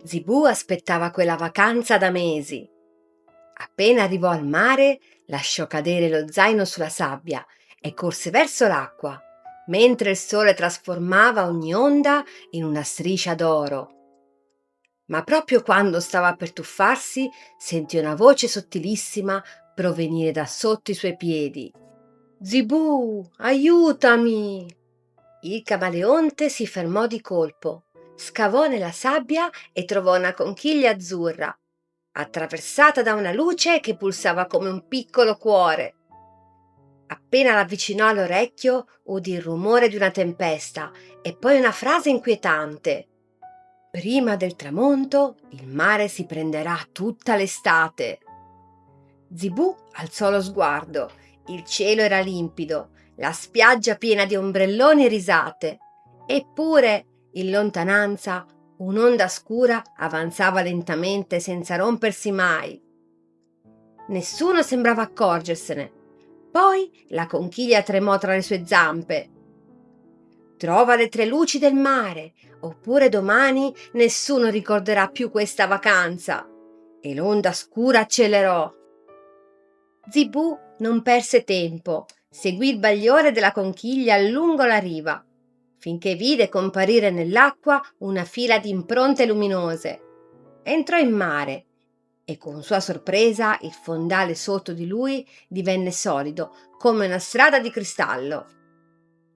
Zibù aspettava quella vacanza da mesi. Appena arrivò al mare, lasciò cadere lo zaino sulla sabbia e corse verso l'acqua, mentre il sole trasformava ogni onda in una striscia d'oro. Ma proprio quando stava per tuffarsi, sentì una voce sottilissima provenire da sotto i suoi piedi. Zibù, aiutami! Il camaleonte si fermò di colpo, scavò nella sabbia e trovò una conchiglia azzurra, attraversata da una luce che pulsava come un piccolo cuore. Appena l'avvicinò all'orecchio, udì il rumore di una tempesta e poi una frase inquietante. Prima del tramonto, il mare si prenderà tutta l'estate. Zibù alzò lo sguardo. Il cielo era limpido, la spiaggia piena di ombrelloni e risate. Eppure, in lontananza, un'onda scura avanzava lentamente senza rompersi mai. Nessuno sembrava accorgersene. Poi la conchiglia tremò tra le sue zampe. Trova le 3 luci del mare, oppure domani nessuno ricorderà più questa vacanza. E l'onda scura accelerò. Zibù non perse tempo, seguì il bagliore della conchiglia lungo la riva, finché vide comparire nell'acqua una fila di impronte luminose. Entrò in mare e con sua sorpresa il fondale sotto di lui divenne solido come una strada di cristallo.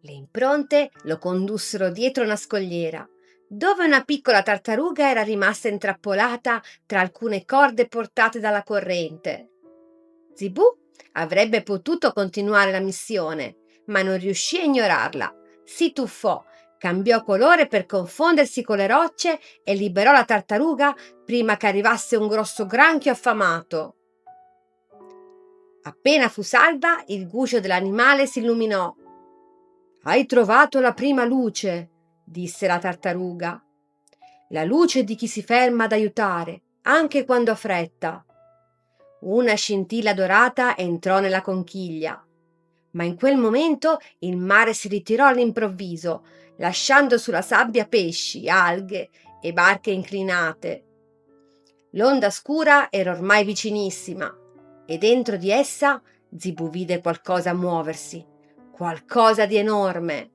Le impronte lo condussero dietro una scogliera, dove una piccola tartaruga era rimasta intrappolata tra alcune corde portate dalla corrente. Zibù avrebbe potuto continuare la missione, ma non riuscì a ignorarla. Si tuffò, cambiò colore per confondersi con le rocce e liberò la tartaruga prima che arrivasse un grosso granchio affamato. Appena fu salva, il guscio dell'animale si illuminò. «Hai trovato la prima luce», disse la tartaruga. «La luce di chi si ferma ad aiutare, anche quando ha fretta». Una scintilla dorata entrò nella conchiglia, ma in quel momento il mare si ritirò all'improvviso, lasciando sulla sabbia pesci, alghe e barche inclinate. L'onda scura era ormai vicinissima e dentro di essa Zibù vide qualcosa muoversi, qualcosa di enorme.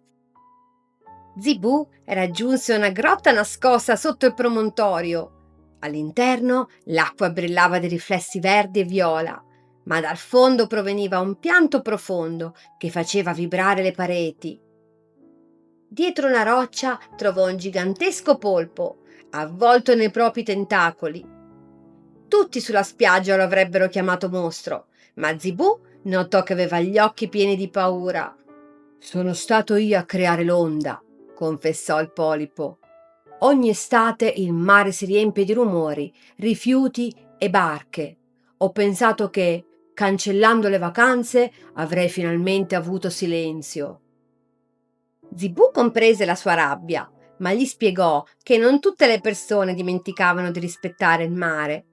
Zibù raggiunse una grotta nascosta sotto il promontorio. All'interno l'acqua brillava di riflessi verdi e viola, ma dal fondo proveniva un pianto profondo che faceva vibrare le pareti. Dietro una roccia trovò un gigantesco polpo, avvolto nei propri tentacoli. Tutti sulla spiaggia lo avrebbero chiamato mostro, ma Zibù notò che aveva gli occhi pieni di paura. «Sono stato io a creare l'onda», confessò il polipo. «Ogni estate il mare si riempie di rumori, rifiuti e barche. Ho pensato che, cancellando le vacanze, avrei finalmente avuto silenzio». Zibù comprese la sua rabbia, ma gli spiegò che non tutte le persone dimenticavano di rispettare il mare.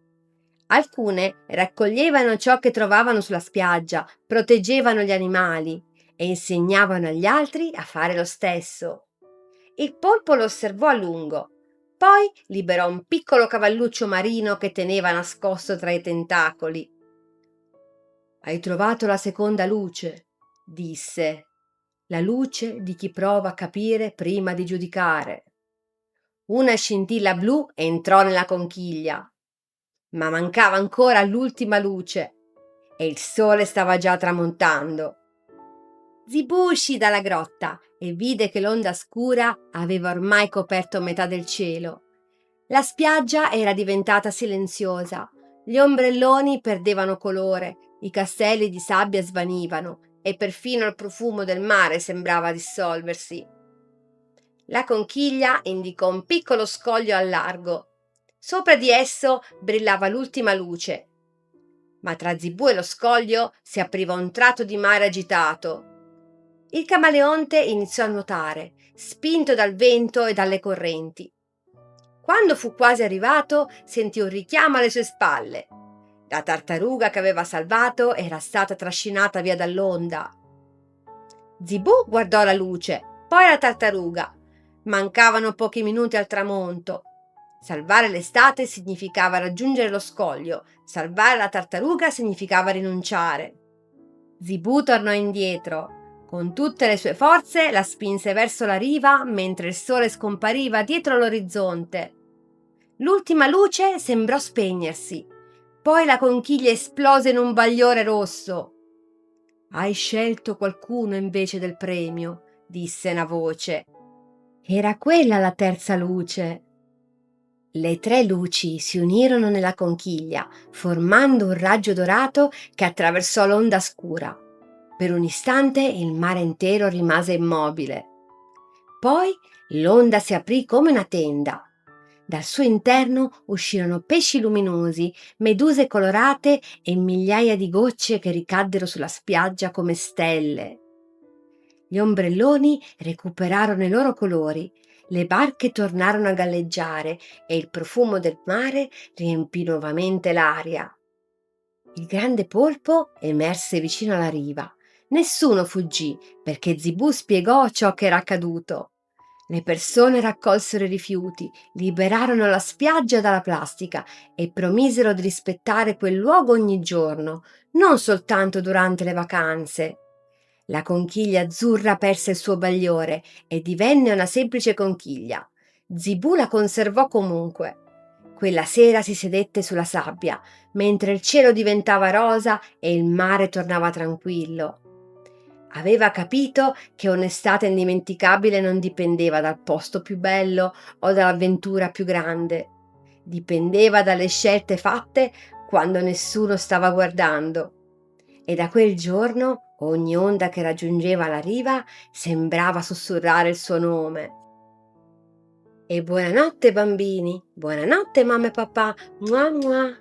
Alcune raccoglievano ciò che trovavano sulla spiaggia, proteggevano gli animali e insegnavano agli altri a fare lo stesso. Il polpo lo osservò a lungo, poi liberò un piccolo cavalluccio marino che teneva nascosto tra i tentacoli. «Hai trovato la seconda luce», disse, «la luce di chi prova a capire prima di giudicare». Una scintilla blu entrò nella conchiglia, ma mancava ancora l'ultima luce e il sole stava già tramontando. Zibù uscì dalla grotta e vide che l'onda scura aveva ormai coperto metà del cielo. La spiaggia era diventata silenziosa, gli ombrelloni perdevano colore, i castelli di sabbia svanivano e perfino il profumo del mare sembrava dissolversi. La conchiglia indicò un piccolo scoglio al largo. Sopra di esso brillava l'ultima luce, ma tra Zibù e lo scoglio si apriva un tratto di mare agitato. Il camaleonte iniziò a nuotare, spinto dal vento e dalle correnti. Quando fu quasi arrivato, sentì un richiamo alle sue spalle. La tartaruga che aveva salvato era stata trascinata via dall'onda. Zibù guardò la luce, poi la tartaruga. Mancavano pochi minuti al tramonto. Salvare l'estate significava raggiungere lo scoglio, salvare la tartaruga significava rinunciare. Zibù tornò indietro. Con tutte le sue forze la spinse verso la riva mentre il sole scompariva dietro l'orizzonte. L'ultima luce sembrò spegnersi. Poi la conchiglia esplose in un bagliore rosso. Hai scelto qualcuno invece del premio, disse una voce. Era quella la terza luce. Le tre luci si unirono nella conchiglia, formando un raggio dorato che attraversò l'onda scura. Per un istante il mare intero rimase immobile. Poi l'onda si aprì come una tenda. Dal suo interno uscirono pesci luminosi, meduse colorate e migliaia di gocce che ricaddero sulla spiaggia come stelle. Gli ombrelloni recuperarono i loro colori, le barche tornarono a galleggiare e il profumo del mare riempì nuovamente l'aria. Il grande polpo emerse vicino alla riva. Nessuno fuggì perché Zibù spiegò ciò che era accaduto. Le persone raccolsero i rifiuti, liberarono la spiaggia dalla plastica e promisero di rispettare quel luogo ogni giorno, non soltanto durante le vacanze. La conchiglia azzurra perse il suo bagliore e divenne una semplice conchiglia. Zibù la conservò comunque. Quella sera si sedette sulla sabbia, mentre il cielo diventava rosa e il mare tornava tranquillo. Aveva capito che un'estate indimenticabile non dipendeva dal posto più bello o dall'avventura più grande. Dipendeva dalle scelte fatte quando nessuno stava guardando. E da quel giorno ogni onda che raggiungeva la riva sembrava sussurrare il suo nome. E buonanotte bambini, buonanotte mamma e papà, mua mua.